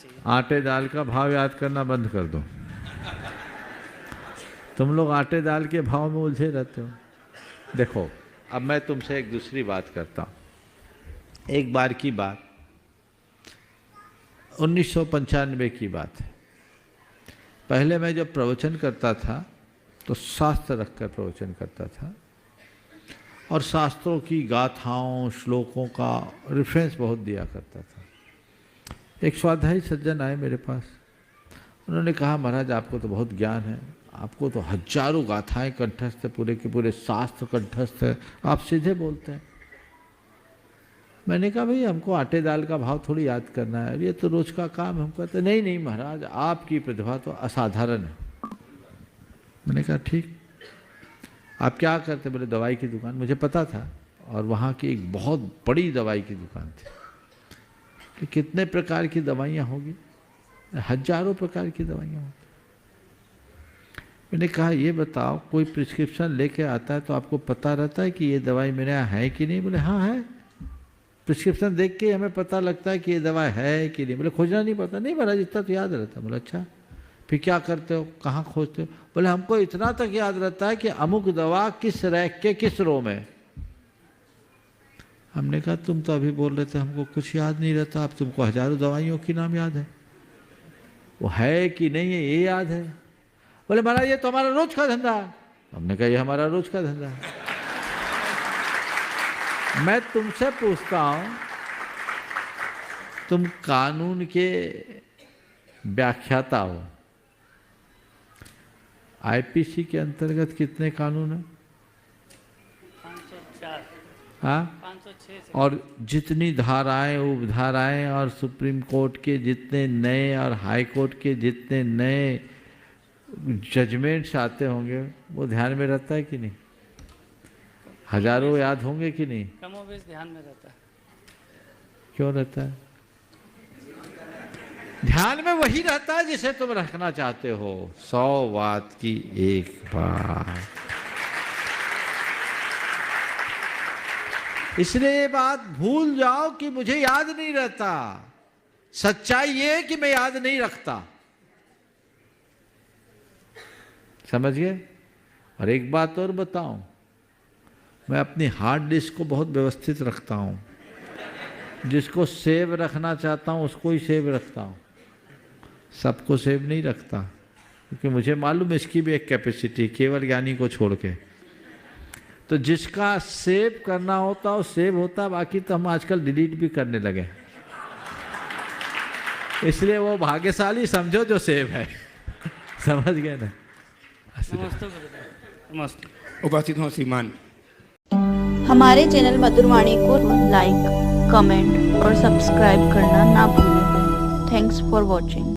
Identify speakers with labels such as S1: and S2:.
S1: चाहिए।
S2: आटे दाल का भाव याद करना बंद कर दो। तुम लोग आटे दाल के भाव में उलझे रहते हो। देखो, अब मैं तुमसे एक दूसरी बात करता हूँ। एक बार की बात, 1995 की बात है। पहले मैं जब प्रवचन करता था तो शास्त्र रखकर प्रवचन करता था और शास्त्रों की गाथाओं श्लोकों का रेफरेंस बहुत दिया करता था। एक स्वाध्यायी सज्जन आए मेरे पास, उन्होंने कहा महाराज आपको तो बहुत ज्ञान है, आपको तो हजारों गाथाएं कंठस्थ है, पूरे के पूरे शास्त्र कंठस्थ है, आप सीधे बोलते हैं। मैंने कहा भाई हमको आटे दाल का भाव थोड़ी याद करना है, ये तो रोज का काम है। हम कहते नहीं नहीं महाराज आपकी प्रतिभा तो असाधारण है। मैंने कहा ठीक, आप क्या करते? बोले दवाई की दुकान। मुझे पता था, और वहाँ की एक बहुत बड़ी दवाई की दुकान थी कि कितने प्रकार की दवाइयाँ होगी, हजारों प्रकार की दवाइयाँ होगी। मैंने कहा ये बताओ, कोई प्रिस्क्रिप्शन लेके आता है तो आपको पता रहता है कि ये दवाई मेरे यहाँ है कि नहीं? बोले हाँ है, प्रिस्क्रिप्शन देख के हमें पता लगता है कि ये दवा है कि नहीं। बोले खोजना नहीं पड़ता? नहीं महाराज इतना तो याद रहता है। बोले अच्छा फिर क्या करते हो, कहाँ खोजते हो? बोले हमको इतना तक याद रहता है कि अमुक दवा किस रैक के किस रो में। हमने कहा तुम तो अभी बोल रहे थे हमको कुछ याद नहीं रहता, अब तुमको हजारों दवाइयों की नाम याद है, वो है कि नहीं है ये याद है। बोले महाराज ये तो हमारा रोज का धंधा है। हमने कहा ये हमारा रोज का धंधा है। मैं तुमसे पूछता हूं, तुम कानून के व्याख्याता हो, आईपीसी के अंतर्गत कितने कानून है?
S1: 504,
S2: हाँ,
S1: 506
S2: और जितनी धाराएं उपधाराएं और सुप्रीम कोर्ट के जितने नए और हाई कोर्ट के जितने नए जजमेंट्स आते होंगे वो ध्यान में रहता है कि नहीं? हजारों याद होंगे कि नहीं?
S1: कमोबेश ध्यान में रहता है।
S2: क्यों रहता है? ध्यान में वही रहता है जिसे तुम रखना चाहते हो। 100 बात की एक बात। इसलिए ये बात भूल जाओ कि मुझे याद नहीं रहता। सच्चाई ये कि मैं याद नहीं रखता। समझ गए? और एक बात और बताऊं, मैं अपनी हार्ड डिस्क को बहुत व्यवस्थित रखता हूं। जिसको सेव रखना चाहता हूं उसको ही सेव रखता हूं, सबको सेव नहीं रखता, क्योंकि मुझे मालूम है इसकी भी एक कैपेसिटी, केवल ज्ञानी को छोड़ के। तो जिसका सेव करना होता है सेव होता, बाकी तो हम आजकल डिलीट भी करने लगे। इसलिए वो भाग्यशाली समझो जो सेव है। समझ गए ना?
S3: उपस्थित हो श्रीमान।
S4: हमारे चैनल मधुरवाणी को लाइक, कमेंट और सब्सक्राइब करना ना भूलें। Thanks for watching.